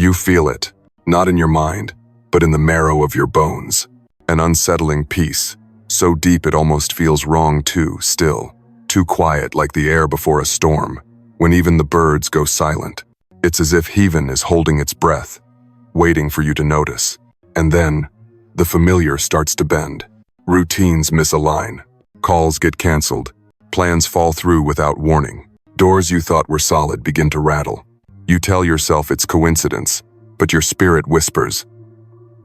You feel it, not in your mind, but in the marrow of your bones. An unsettling peace, so deep it almost feels wrong too still. Too quiet like the air before a storm, when even the birds go silent. It's as if heaven is holding its breath, waiting for you to notice. And then, the familiar starts to bend. Routines misalign. Calls get canceled. Plans fall through without warning. Doors you thought were solid begin to rattle. You tell yourself it's coincidence, but your spirit whispers,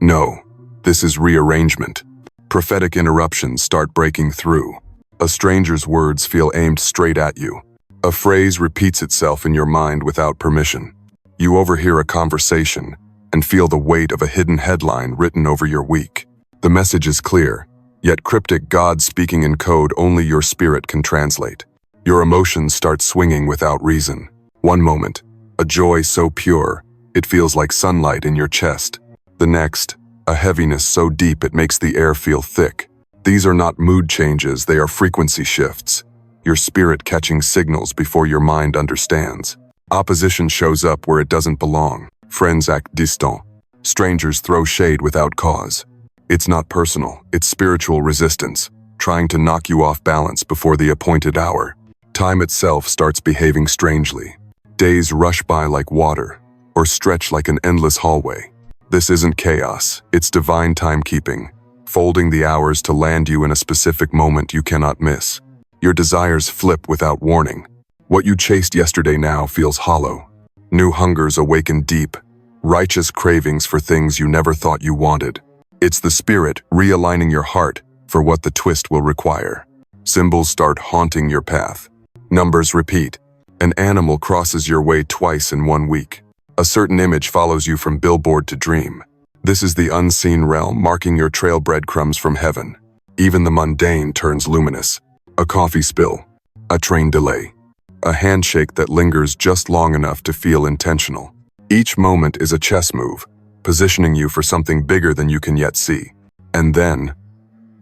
"No, this is rearrangement." Prophetic interruptions start breaking through. A stranger's words feel aimed straight at you. A phrase repeats itself in your mind without permission. You overhear a conversation and feel the weight of a hidden headline written over your week. The message is clear, yet cryptic, God speaking in code only your spirit can translate. Your emotions start swinging without reason. One moment, a joy so pure, it feels like sunlight in your chest. The next, a heaviness so deep it makes the air feel thick. These are not mood changes, they are frequency shifts. Your spirit catching signals before your mind understands. Opposition shows up where it doesn't belong. Friends act distant. Strangers throw shade without cause. It's not personal, it's spiritual resistance, trying to knock you off balance before the appointed hour. Time itself starts behaving strangely. Days rush by like water, or stretch like an endless hallway. This isn't chaos, it's divine timekeeping, folding the hours to land you in a specific moment you cannot miss. Your desires flip without warning. What you chased yesterday now feels hollow. New hungers awaken deep, righteous cravings for things you never thought you wanted. It's the spirit realigning your heart for what the twist will require. Symbols start haunting your path. Numbers repeat. An animal crosses your way twice in 1 week. A certain image follows you from billboard to dream. This is the unseen realm marking your trail, breadcrumbs from heaven. Even the mundane turns luminous. A coffee spill, a train delay, a handshake that lingers just long enough to feel intentional. Each moment is a chess move, positioning you for something bigger than you can yet see. And then,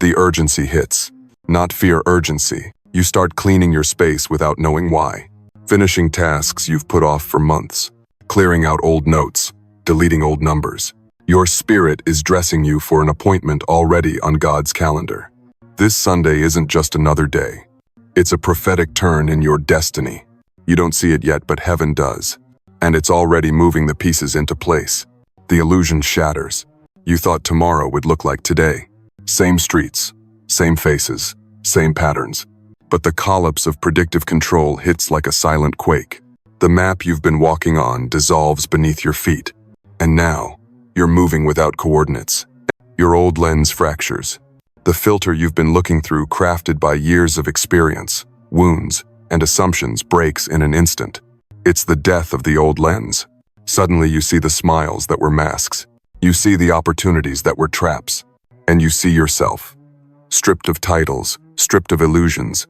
the urgency hits. Not fear, urgency. You start cleaning your space without knowing why. Finishing tasks you've put off for months. Clearing out old notes, deleting old numbers. Your spirit is dressing you for an appointment already on God's calendar. This Sunday isn't just another day. It's a prophetic turn in your destiny. You don't see it yet, but heaven does. And it's already moving the pieces into place. The illusion shatters. You thought tomorrow would look like today. Same streets, same faces, same patterns. But the collapse of predictive control hits like a silent quake. The map you've been walking on dissolves beneath your feet. And now, you're moving without coordinates. Your old lens fractures. The filter you've been looking through, crafted by years of experience, wounds, and assumptions, breaks in an instant. It's the death of the old lens. Suddenly you see the smiles that were masks. You see the opportunities that were traps. And you see yourself. Stripped of titles, stripped of illusions.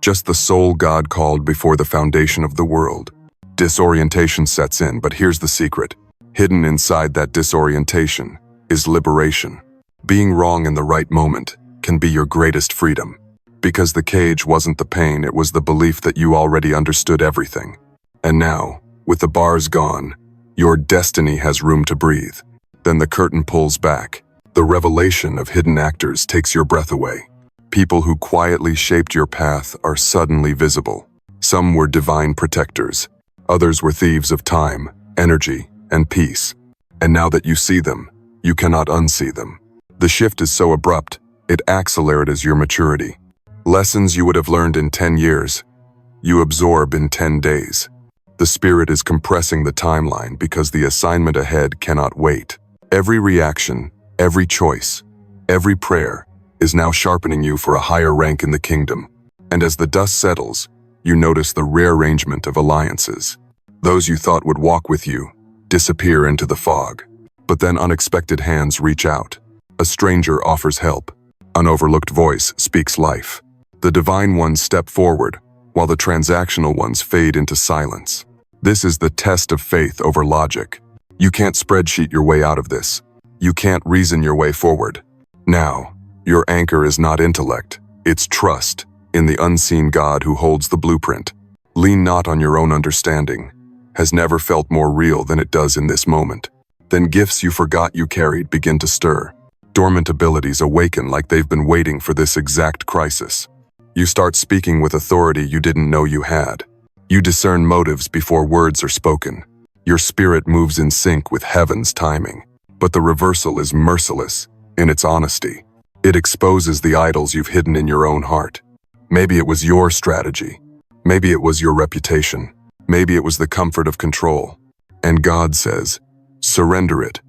Just the soul God called before the foundation of the world. Disorientation sets in, but here's the secret. Hidden inside that disorientation is liberation. Being wrong in the right moment can be your greatest freedom. Because the cage wasn't the pain, it was the belief that you already understood everything. And now, with the bars gone, your destiny has room to breathe. Then the curtain pulls back. The revelation of hidden actors takes your breath away. People who quietly shaped your path are suddenly visible. Some were divine protectors. Others were thieves of time, energy, and peace. And now that you see them, you cannot unsee them. The shift is so abrupt, it accelerates your maturity. Lessons you would have learned in 10 years, you absorb in 10 days. The spirit is compressing the timeline because the assignment ahead cannot wait. Every reaction, every choice, every prayer is now sharpening you for a higher rank in the kingdom. And as the dust settles, you notice the rearrangement of alliances. Those you thought would walk with you disappear into the fog. But then unexpected hands reach out. A stranger offers help. An overlooked voice speaks life. The divine ones step forward, while the transactional ones fade into silence. This is the test of faith over logic. You can't spreadsheet your way out of this. You can't reason your way forward. Now, your anchor is not intellect, it's trust in the unseen God who holds the blueprint. Lean not on your own understanding. has never felt more real than it does in this moment. Then gifts you forgot you carried begin to stir. Dormant abilities awaken like they've been waiting for this exact crisis. You start speaking with authority you didn't know you had. You discern motives before words are spoken. Your spirit moves in sync with heaven's timing. But the reversal is merciless in its honesty. It exposes the idols you've hidden in your own heart. Maybe it was your strategy. Maybe it was your reputation. Maybe it was the comfort of control. And God says, surrender it.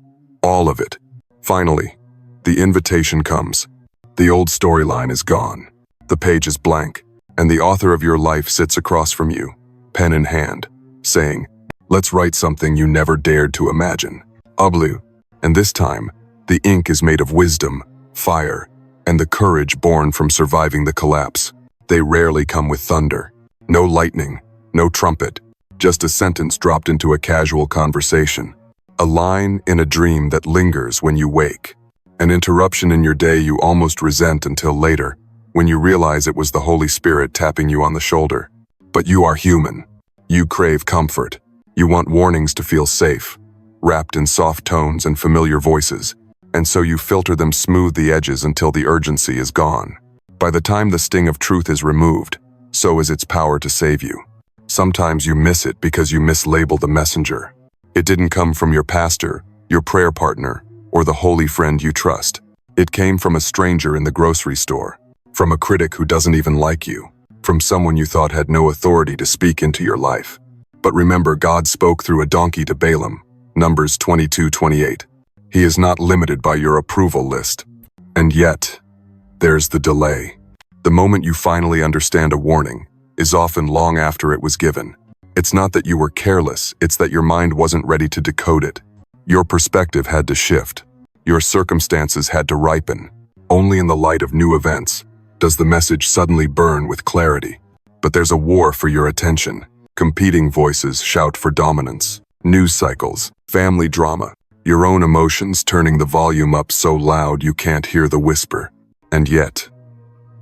All of it. Finally, the invitation comes. The old storyline is gone. The page is blank, and the author of your life sits across from you, pen in hand, saying, let's write something you never dared to imagine. Ablu. And this time, the ink is made of wisdom, fire, and the courage born from surviving the collapse. They rarely come with thunder. No lightning, no trumpet, just a sentence dropped into a casual conversation. A line in a dream that lingers when you wake. An interruption in your day you almost resent until later, when you realize it was the Holy Spirit tapping you on the shoulder. But you are human. You crave comfort. You want warnings to feel safe, wrapped in soft tones and familiar voices, and so you filter them, smooth the edges until the urgency is gone. By the time the sting of truth is removed, so is its power to save you. Sometimes you miss it because you mislabel the messenger. It didn't come from your pastor, your prayer partner, or the holy friend you trust. It came from a stranger in the grocery store, from a critic who doesn't even like you, from someone you thought had no authority to speak into your life. But remember, God spoke through a donkey to Balaam, Numbers 22:28. He is not limited by your approval list. And yet, there's the delay. The moment you finally understand a warning is often long after it was given. It's not that you were careless, it's that your mind wasn't ready to decode it. Your perspective had to shift. Your circumstances had to ripen. Only in the light of new events does the message suddenly burn with clarity. But there's a war for your attention. Competing voices shout for dominance. News cycles, family drama, your own emotions turning the volume up so loud you can't hear the whisper. And yet,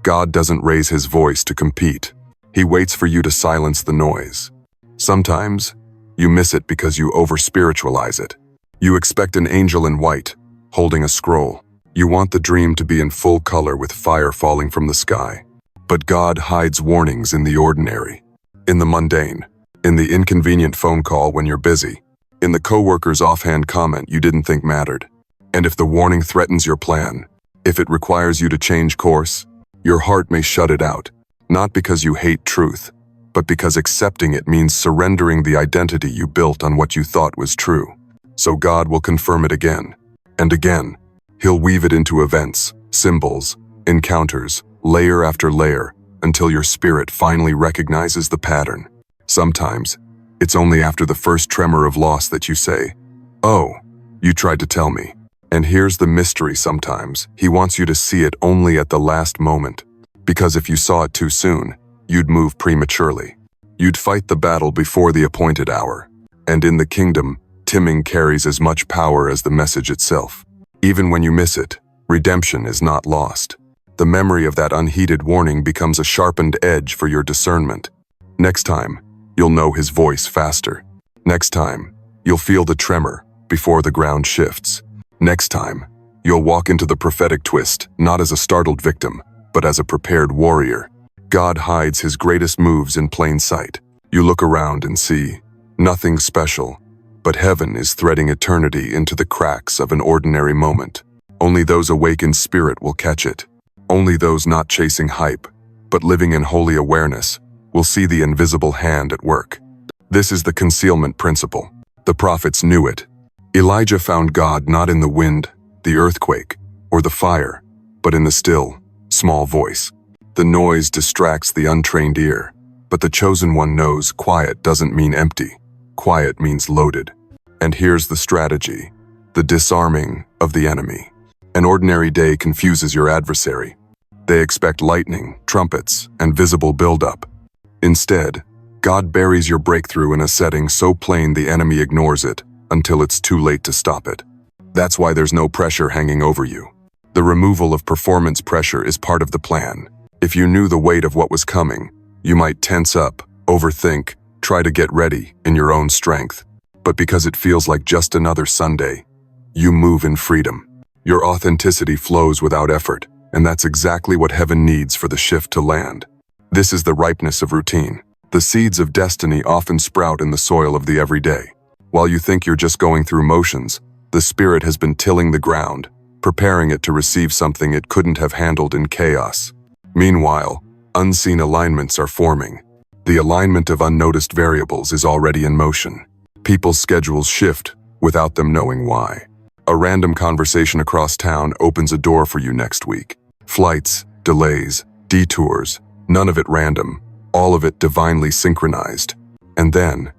God doesn't raise his voice to compete. He waits for you to silence the noise. Sometimes, you miss it because you over-spiritualize it. You expect an angel in white, holding a scroll. You want the dream to be in full color with fire falling from the sky. But God hides warnings in the ordinary, in the mundane, in the inconvenient phone call when you're busy, in the coworker's offhand comment you didn't think mattered. And if the warning threatens your plan, if it requires you to change course, your heart may shut it out, not because you hate truth, but because accepting it means surrendering the identity you built on what you thought was true. So God will confirm it again, and again. He'll weave it into events, symbols, encounters, layer after layer, until your spirit finally recognizes the pattern. Sometimes, it's only after the first tremor of loss that you say, "Oh, you tried to tell me." And here's the mystery sometimes. He wants you to see it only at the last moment. Because if you saw it too soon, you'd move prematurely. You'd fight the battle before the appointed hour. And in the kingdom, timing carries as much power as the message itself. Even when you miss it, redemption is not lost. The memory of that unheeded warning becomes a sharpened edge for your discernment. Next time, you'll know his voice faster. Next time, you'll feel the tremor before the ground shifts. Next time, you'll walk into the prophetic twist, not as a startled victim, but as a prepared warrior. God hides his greatest moves in plain sight. You look around and see nothing special, but heaven is threading eternity into the cracks of an ordinary moment. Only those awake in spirit will catch it. Only those not chasing hype, but living in holy awareness, will see the invisible hand at work. This is the concealment principle. The prophets knew it. Elijah found God not in the wind, the earthquake, or the fire, but in the still, small voice. The noise distracts the untrained ear, but the chosen one knows quiet doesn't mean empty. Quiet means loaded. And here's the strategy, the disarming of the enemy. An ordinary day confuses your adversary. They expect lightning, trumpets, and visible buildup. Instead, God buries your breakthrough in a setting so plain the enemy ignores it until it's too late to stop it. That's why there's no pressure hanging over you. The removal of performance pressure is part of the plan. If you knew the weight of what was coming, you might tense up, overthink, Try to get ready in your own strength. But because it feels like just another Sunday, you move in freedom. Your authenticity flows without effort, and that's exactly what heaven needs for the shift to land. This is the ripeness of routine. The seeds of destiny often sprout in the soil of the everyday. While you think you're just going through motions, the Spirit has been tilling the ground, preparing it to receive something it couldn't have handled in chaos. Meanwhile, unseen alignments are forming. The alignment of unnoticed variables is already in motion. People's schedules shift without them knowing why. A random conversation across town opens a door for you next week. Flights, delays, detours, none of it random, all of it divinely synchronized. And then,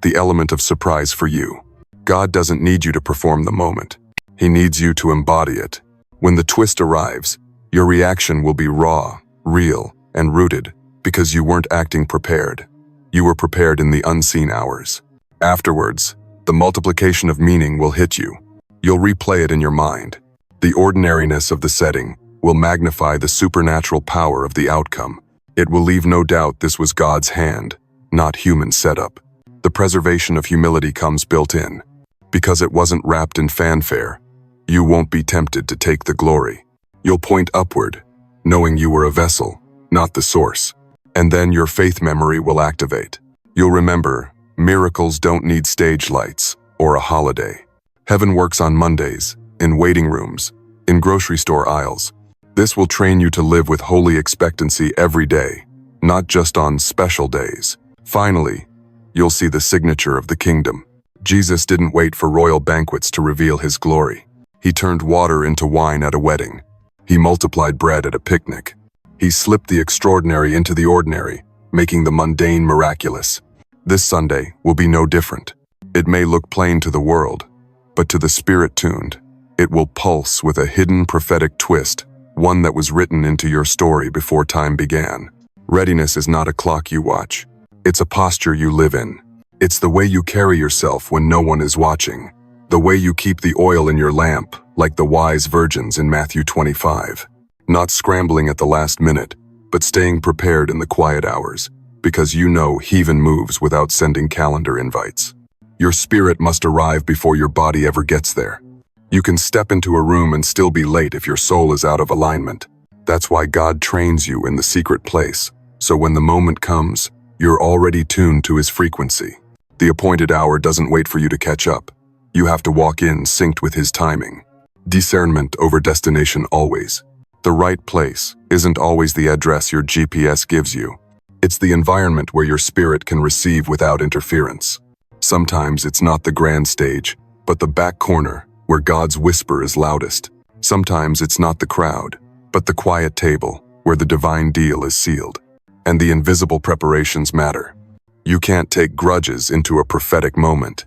the element of surprise for you. God doesn't need you to perform the moment. He needs you to embody it. When the twist arrives, your reaction will be raw, real, and rooted because you weren't acting prepared. You were prepared in the unseen hours. Afterwards, the multiplication of meaning will hit you. You'll replay it in your mind. The ordinariness of the setting will magnify the supernatural power of the outcome. It will leave no doubt this was God's hand, not human setup. The preservation of humility comes built in. Because it wasn't wrapped in fanfare, you won't be tempted to take the glory. You'll point upward, knowing you were a vessel, not the source. And then your faith memory will activate. You'll remember, miracles don't need stage lights or a holiday. Heaven works on Mondays, in waiting rooms, in grocery store aisles. This will train you to live with holy expectancy every day, not just on special days. Finally, you'll see the signature of the kingdom. Jesus didn't wait for royal banquets to reveal his glory. He turned water into wine at a wedding. He multiplied bread at a picnic. He slipped the extraordinary into the ordinary, making the mundane miraculous. This Sunday will be no different. It may look plain to the world, but to the Spirit-tuned, it will pulse with a hidden prophetic twist, one that was written into your story before time began. Readiness is not a clock you watch. It's a posture you live in. It's the way you carry yourself when no one is watching. The way you keep the oil in your lamp, like the wise virgins in Matthew 25. Not scrambling at the last minute, but staying prepared in the quiet hours, because you know heaven moves without sending calendar invites. Your spirit must arrive before your body ever gets there. You can step into a room and still be late if your soul is out of alignment. That's why God trains you in the secret place, so when the moment comes, you're already tuned to his frequency. The appointed hour doesn't wait for you to catch up. You have to walk in synced with his timing. Discernment over destination always. The right place isn't always the address your GPS gives you. It's the environment where your spirit can receive without interference. Sometimes it's not the grand stage, but the back corner where God's whisper is loudest. Sometimes it's not the crowd, but the quiet table where the divine deal is sealed. And the invisible preparations matter. You can't take grudges into a prophetic moment.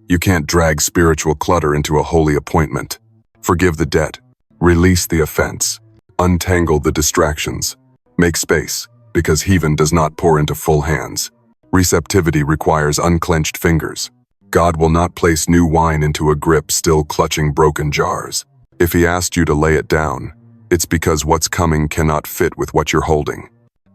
You can't drag spiritual clutter into a holy appointment. Forgive the debt. Release the offense. Untangle the distractions. Make space, because heaven does not pour into full hands. Receptivity requires unclenched fingers. God will not place new wine into a grip still clutching broken jars. If he asked you to lay it down, it's because what's coming cannot fit with what you're holding.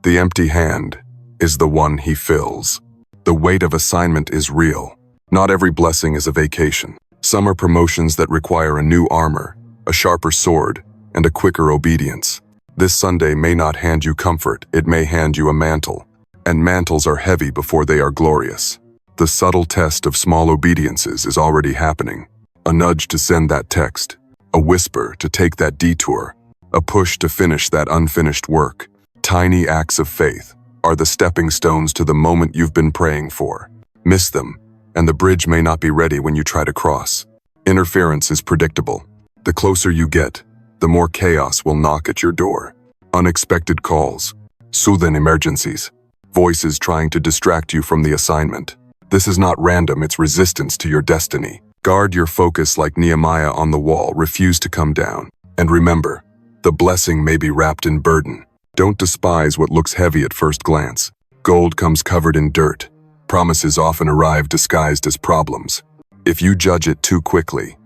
The empty hand is the one he fills. The weight of assignment is real. Not every blessing is a vacation. Some are promotions that require a new armor, a sharper sword, and a quicker obedience. This Sunday may not hand you comfort, it may hand you a mantle. And mantles are heavy before they are glorious. The subtle test of small obediences is already happening. A nudge to send that text, a whisper to take that detour, a push to finish that unfinished work. Tiny acts of faith are the stepping stones to the moment you've been praying for. Miss them, and the bridge may not be ready when you try to cross. Interference is predictable. The closer you get, the more chaos will knock at your door. Unexpected calls, sudden emergencies, voices trying to distract you from the assignment. This is not random, it's resistance to your destiny. Guard your focus like Nehemiah on the wall, refuse to come down. And remember, the blessing may be wrapped in burden. Don't despise what looks heavy at first glance. Gold comes covered in dirt. Promises often arrive disguised as problems. If you judge it too quickly,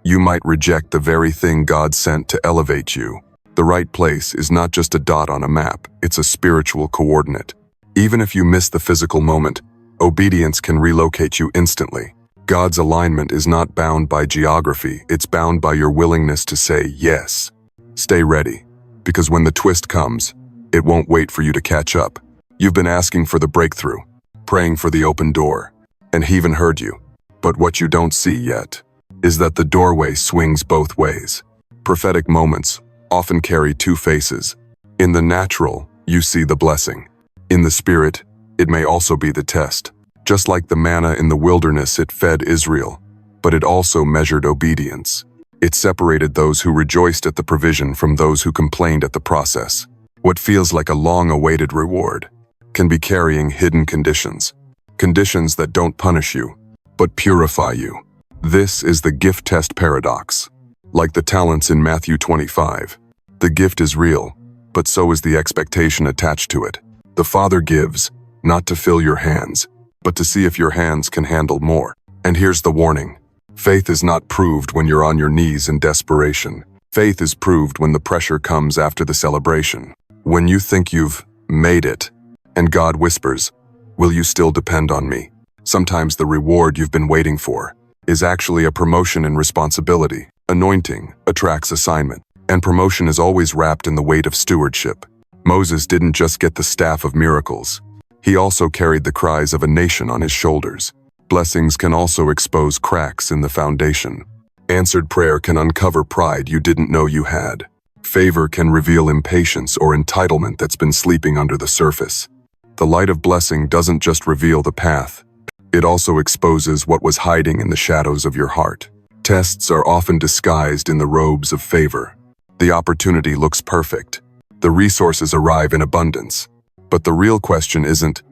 you might reject the very thing God sent to elevate you. The right place is not just a dot on a map, it's a spiritual coordinate. Even if you miss the physical moment, Obedience can relocate you instantly. God's alignment is not bound by geography, it's bound by your willingness to say yes. Stay ready, because when the twist comes, it won't wait for you to catch up. You've been asking for the breakthrough, praying for the open door, and he even heard you. But what you don't see yet is that the doorway swings both ways. Prophetic moments often carry two faces. In the natural, you see the blessing. In the spirit, it may also be the test. Just like the manna in the wilderness, it fed Israel, but it also measured obedience. It separated those who rejoiced at the provision from those who complained at the process. What feels like a long-awaited reward can be carrying hidden conditions. Conditions that don't punish you, but purify you. This is the gift test paradox. Like the talents in Matthew 25, the gift is real, but so is the expectation attached to it. The Father gives, not to fill your hands, but to see if your hands can handle more. And here's the warning. Faith is not proved when you're on your knees in desperation. Faith is proved when the pressure comes after the celebration. When you think you've made it, and God whispers, "Will you still depend on me?" Sometimes the reward you've been waiting for is actually a promotion in responsibility. Anointing attracts assignment, and promotion is always wrapped in the weight of stewardship. Moses didn't just get the staff of miracles. He also carried the cries of a nation on his shoulders. Blessings can also expose cracks in the foundation. Answered prayer can uncover pride you didn't know you had. Favor can reveal impatience or entitlement that's been sleeping under the surface. The light of blessing doesn't just reveal the path. It also exposes what was hiding in the shadows of your heart. Tests are often disguised in the robes of favor. The opportunity looks perfect. The resources arrive in abundance. But the real question isn't,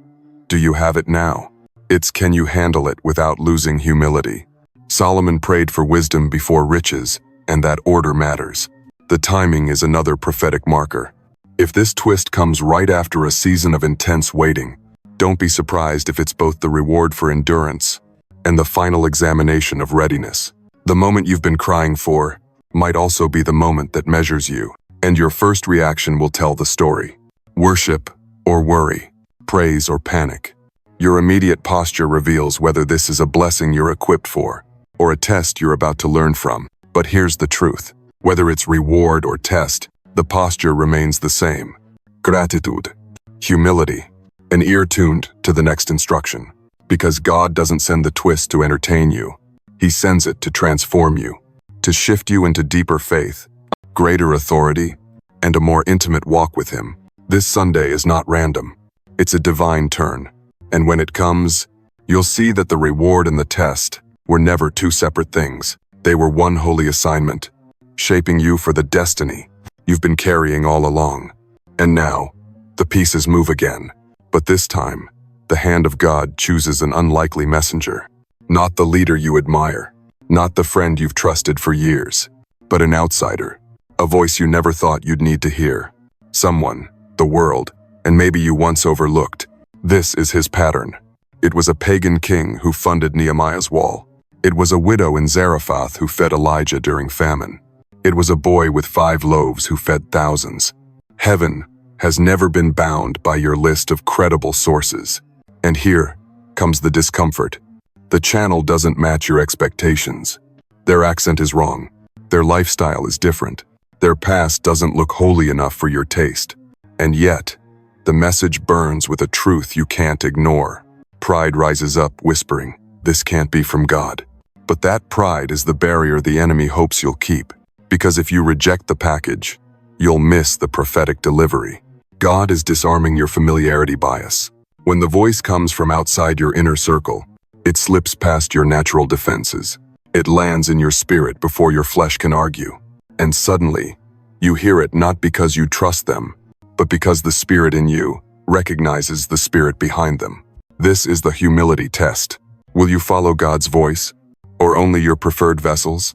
do you have it now? It's, can you handle it without losing humility? Solomon prayed for wisdom before riches, and that order matters. The timing is another prophetic marker. If this twist comes right after a season of intense waiting, don't be surprised if it's both the reward for endurance and the final examination of readiness. The moment you've been crying for might also be the moment that measures you, and your first reaction will tell the story. Worship or worry, praise or panic. Your immediate posture reveals whether this is a blessing you're equipped for, or a test you're about to learn from. But here's the truth. Whether it's reward or test, the posture remains the same. Gratitude, humility, an ear tuned to the next instruction. Because God doesn't send the twist to entertain you. He sends it to transform you, to shift you into deeper faith, greater authority, and a more intimate walk with Him. This Sunday is not random. It's a divine turn. And when it comes, you'll see that the reward and the test were never two separate things. They were one holy assignment, shaping you for the destiny you've been carrying all along. And now, the pieces move again. But this time, the hand of God chooses an unlikely messenger. Not the leader you admire, not the friend you've trusted for years, but an outsider, a voice you never thought you'd need to hear. Someone, the world, and maybe you once overlooked. This is his pattern. It was a pagan king who funded Nehemiah's wall. It was a widow in Zarephath who fed Elijah during famine. It was a boy with 5 loaves who fed thousands. Heaven has never been bound by your list of credible sources. And here comes the discomfort. The channel doesn't match your expectations. Their accent is wrong. Their lifestyle is different. Their past doesn't look holy enough for your taste. And yet, the message burns with a truth you can't ignore. Pride rises up, whispering, "This can't be from God." But that pride is the barrier the enemy hopes you'll keep. Because if you reject the package, you'll miss the prophetic delivery. God is disarming your familiarity bias. When the voice comes from outside your inner circle, it slips past your natural defenses. It lands in your spirit before your flesh can argue. And suddenly, you hear it not because you trust them, but because the spirit in you recognizes the spirit behind them. This is the humility test. Will you follow God's voice, or only your preferred vessels?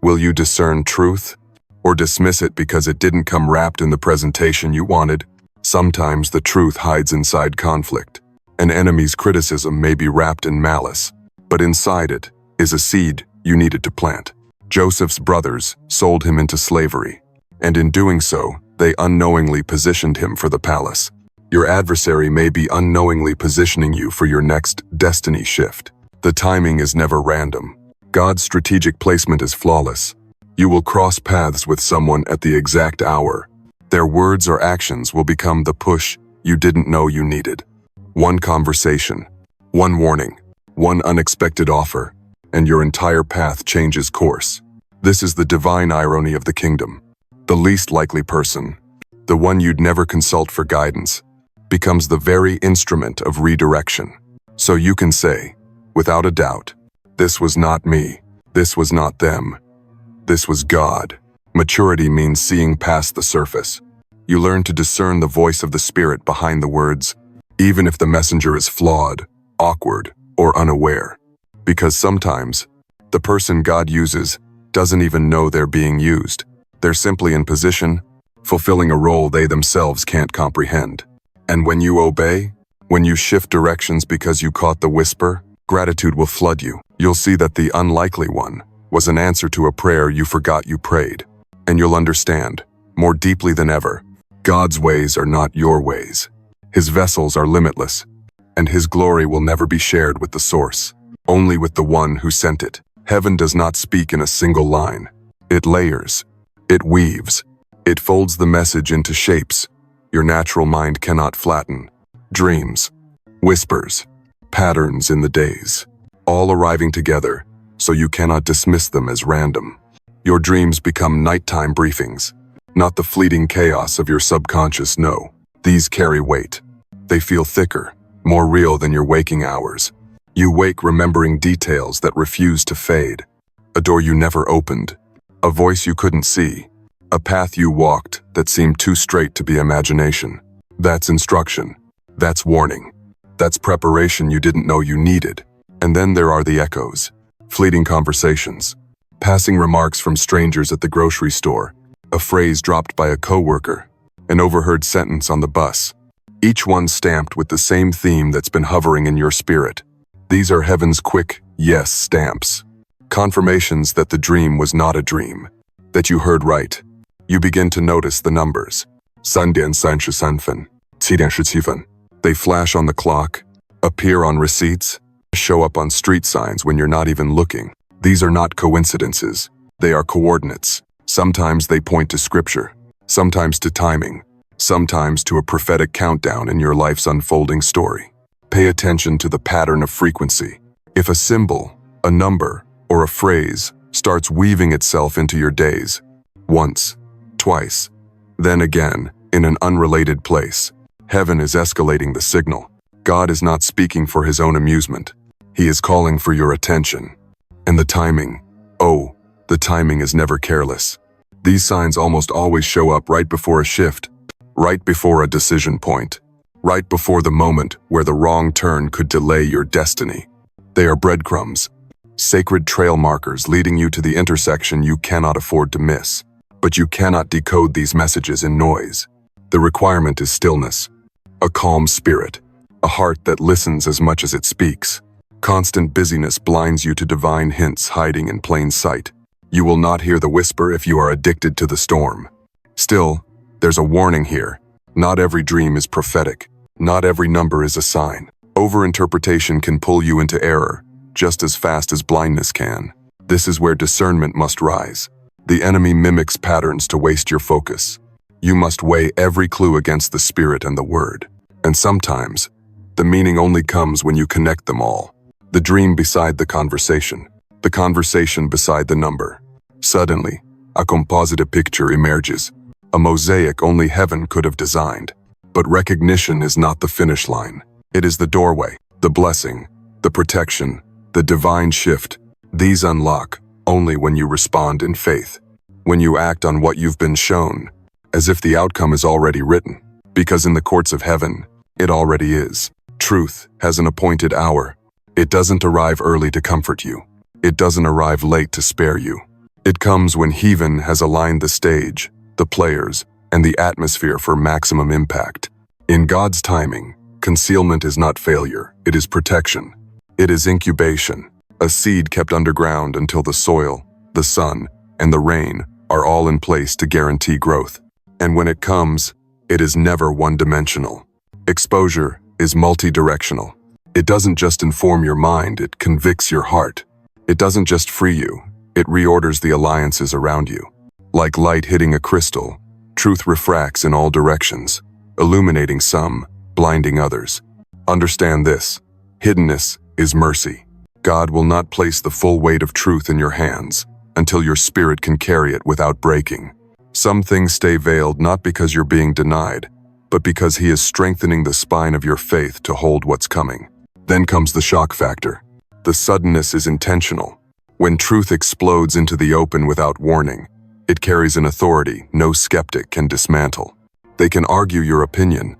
Will you discern truth, or dismiss it because it didn't come wrapped in the presentation you wanted? Sometimes the truth hides inside conflict. An enemy's criticism may be wrapped in malice, but inside it is a seed you needed to plant. Joseph's brothers sold him into slavery, and in doing so, they unknowingly positioned him for the palace. Your adversary may be unknowingly positioning you for your next destiny shift. The timing is never random. God's strategic placement is flawless. You will cross paths with someone at the exact hour. Their words or actions will become the push you didn't know you needed. One conversation, one warning, one unexpected offer, and your entire path changes course. This is the divine irony of the kingdom. The least likely person, the one you'd never consult for guidance, becomes the very instrument of redirection. So you can say, without a doubt, this was not me, this was not them, this was God. Maturity means seeing past the surface. You learn to discern the voice of the Spirit behind the words, even if the messenger is flawed, awkward, or unaware. Because sometimes, the person God uses doesn't even know they're being used. They're simply in position, fulfilling a role they themselves can't comprehend. And when you obey, when you shift directions because you caught the whisper, gratitude will flood you. You'll see that the unlikely one was an answer to a prayer you forgot you prayed. And you'll understand, more deeply than ever, God's ways are not your ways. His vessels are limitless, and His glory will never be shared with the source, only with the one who sent it. Heaven does not speak in a single line. It layers, it weaves, it folds the message into shapes your natural mind cannot flatten. Dreams, whispers, patterns in the days, all arriving together so you cannot dismiss them as random. Your dreams become nighttime briefings, not the fleeting chaos of your subconscious. No, these carry weight. They feel thicker, more real than your waking hours. You wake remembering details that refuse to fade. A door you never opened, a voice you couldn't see, a path you walked that seemed too straight to be imagination. That's instruction. That's warning. That's preparation you didn't know you needed. And then there are the echoes, fleeting conversations, passing remarks from strangers at the grocery store, a phrase dropped by a coworker, an overheard sentence on the bus, each one stamped with the same theme that's been hovering in your spirit. These are heaven's quick yes stamps, confirmations that the dream was not a dream, that you heard right. You begin to notice the numbers. 3:33分, 7:17分. They flash on the clock, appear on receipts, show up on street signs when you're not even looking. These are not coincidences. They are coordinates. Sometimes they point to scripture, sometimes to timing, sometimes to a prophetic countdown in your life's unfolding story. Pay attention to the pattern of frequency. If a symbol, a number, or a phrase starts weaving itself into your days, once, twice, then again, in an unrelated place, heaven is escalating the signal. God is not speaking for His own amusement. He is calling for your attention. And the timing, oh, the timing is never careless. These signs almost always show up right before a shift, right before a decision point, right before the moment where the wrong turn could delay your destiny. They are breadcrumbs, sacred trail markers leading you to the intersection you cannot afford to miss. But you cannot decode these messages in noise. The requirement is stillness, a calm spirit, a heart that listens as much as it speaks. Constant busyness blinds you to divine hints hiding in plain sight. You will not hear the whisper if you are addicted to the storm. Still, there's a warning here. Not every dream is prophetic. Not every number is a sign. Overinterpretation can pull you into error, just as fast as blindness can. This is where discernment must rise. The enemy mimics patterns to waste your focus. You must weigh every clue against the Spirit and the Word. And sometimes, the meaning only comes when you connect them all. The dream beside the conversation beside the number. Suddenly, a composite picture emerges, a mosaic only heaven could have designed. But recognition is not the finish line. It is the doorway, the blessing, the protection, the divine shift. These unlock only when you respond in faith, when you act on what you've been shown, as if the outcome is already written. Because in the courts of heaven, it already is. Truth has an appointed hour. It doesn't arrive early to comfort you. It doesn't arrive late to spare you. It comes when heaven has aligned the stage, the players, and the atmosphere for maximum impact. In God's timing, concealment is not failure, it is protection. It is incubation, a seed kept underground until the soil, the sun, and the rain are all in place to guarantee growth. And when it comes, it is never one-dimensional. Exposure is multi-directional. It doesn't just inform your mind, it convicts your heart. It doesn't just free you, it reorders the alliances around you. Like light hitting a crystal, truth refracts in all directions, illuminating some, blinding others. Understand this: hiddenness is mercy. God will not place the full weight of truth in your hands until your spirit can carry it without breaking. Some things stay veiled not because you're being denied, but because He is strengthening the spine of your faith to hold what's coming. Then comes the shock factor. The suddenness is intentional. When truth explodes into the open without warning, it carries an authority no skeptic can dismantle. They can argue your opinion,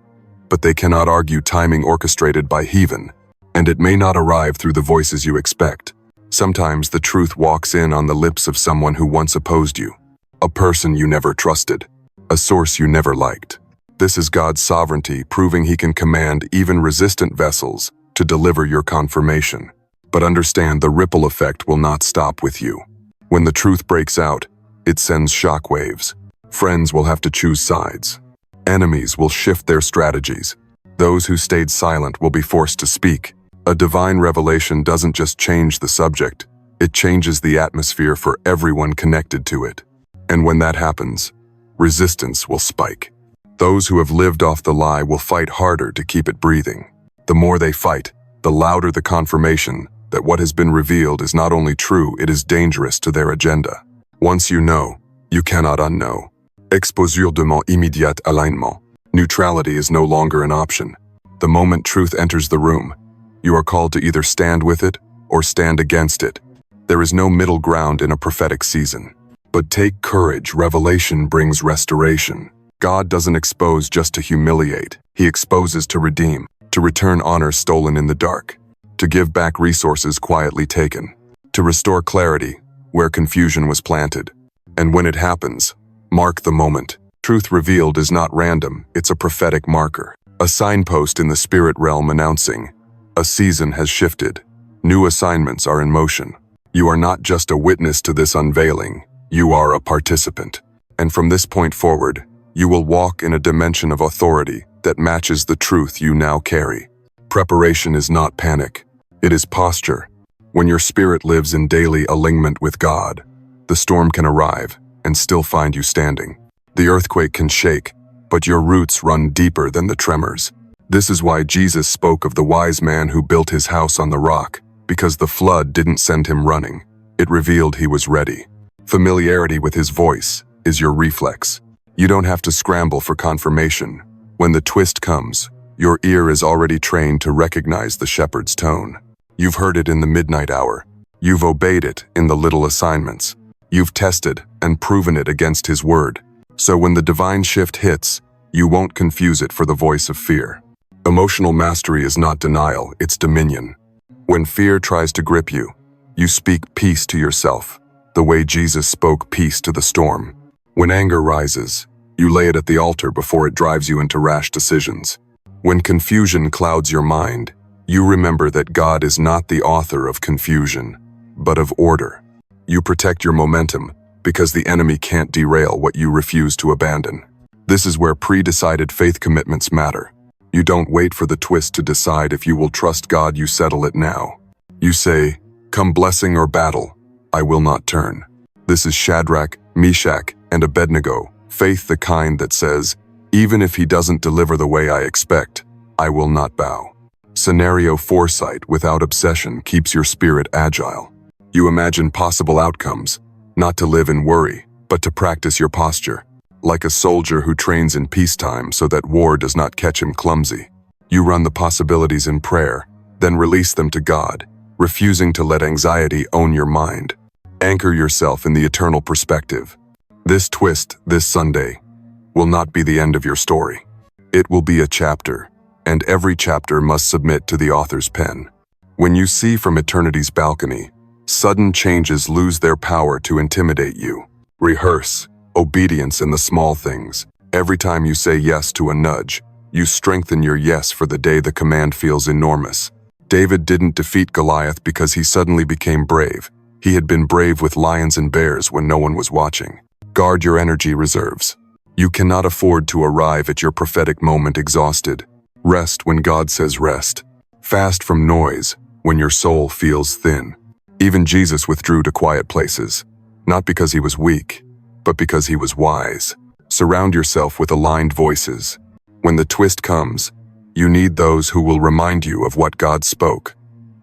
but they cannot argue timing orchestrated by heaven, and it may not arrive through the voices you expect. Sometimes the truth walks in on the lips of someone who once opposed you, a person you never trusted, a source you never liked. This is God's sovereignty, proving He can command even resistant vessels to deliver your confirmation. But understand, the ripple effect will not stop with you. When the truth breaks out, it sends shockwaves. Friends will have to choose sides. Enemies will shift their strategies. Those who stayed silent will be forced to speak. A divine revelation doesn't just change the subject, it changes the atmosphere for everyone connected to it. And when that happens, resistance will spike. Those who have lived off the lie will fight harder to keep it breathing. The more they fight, the louder the confirmation that what has been revealed is not only true, it is dangerous to their agenda. Once you know, you cannot unknow. Exposure demande immédiat alignement. Neutrality is no longer an option. The moment truth enters the room, you are called to either stand with it or stand against it. There is no middle ground in a prophetic season. But take courage, revelation brings restoration. God doesn't expose just to humiliate. He exposes to redeem, to return honor stolen in the dark, to give back resources quietly taken, to restore clarity where confusion was planted. And when it happens, mark the moment. Truth revealed is not random, it's a prophetic marker. A signpost in the spirit realm announcing, a season has shifted. New assignments are in motion. You are not just a witness to this unveiling, you are a participant. And from this point forward, you will walk in a dimension of authority that matches the truth you now carry. Preparation is not panic, it is posture. When your spirit lives in daily alignment with God, the storm can arrive and still find you standing. The earthquake can shake, but your roots run deeper than the tremors. This is why Jesus spoke of the wise man who built his house on the rock, because the flood didn't send him running. It revealed he was ready. Familiarity with His voice is your reflex. You don't have to scramble for confirmation. When the twist comes, your ear is already trained to recognize the shepherd's tone. You've heard it in the midnight hour. You've obeyed it in the little assignments. You've tested and proven it against His word. So when the divine shift hits, you won't confuse it for the voice of fear. Emotional mastery is not denial, it's dominion. When fear tries to grip you, you speak peace to yourself, the way Jesus spoke peace to the storm. When anger rises, you lay it at the altar before it drives you into rash decisions. When confusion clouds your mind, you remember that God is not the author of confusion, but of order. You protect your momentum because the enemy can't derail what you refuse to abandon. This is where pre-decided faith commitments matter. You don't wait for the twist to decide if you will trust God, you settle it now. You say, "Come blessing or battle, I will not turn." This is Shadrach, Meshach, and Abednego, faith the kind that says, even if He doesn't deliver the way I expect, I will not bow. Scenario foresight without obsession keeps your spirit agile. You imagine possible outcomes, not to live in worry, but to practice your posture. Like a soldier who trains in peacetime so that war does not catch him clumsy. You run the possibilities in prayer, then release them to God, refusing to let anxiety own your mind. Anchor yourself in the eternal perspective. This twist, this Sunday, will not be the end of your story. It will be a chapter, and every chapter must submit to the author's pen. When you see from eternity's balcony, sudden changes lose their power to intimidate you. Rehearse obedience in the small things. Every time you say yes to a nudge, you strengthen your yes for the day the command feels enormous. David didn't defeat Goliath because he suddenly became brave. He had been brave with lions and bears when no one was watching. Guard your energy reserves. You cannot afford to arrive at your prophetic moment exhausted. Rest when God says rest. Fast from noise when your soul feels thin. Even Jesus withdrew to quiet places, not because he was weak, but because he was wise. Surround yourself with aligned voices. When the twist comes, you need those who will remind you of what God spoke,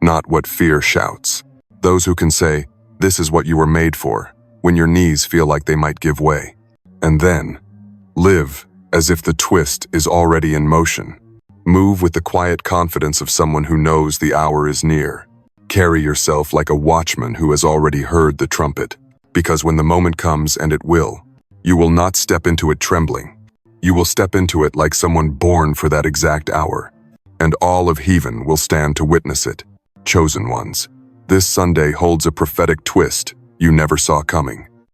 not what fear shouts. Those who can say, "This is what you were made for," when your knees feel like they might give way. And then, live as if the twist is already in motion. Move with the quiet confidence of someone who knows the hour is near. Carry yourself like a watchman who has already heard the trumpet, because when the moment comes, and it will, you will not step into it trembling. You will step into it like someone born for that exact hour, and all of heaven will stand to witness it. Chosen ones, this Sunday holds a prophetic twist you never saw coming.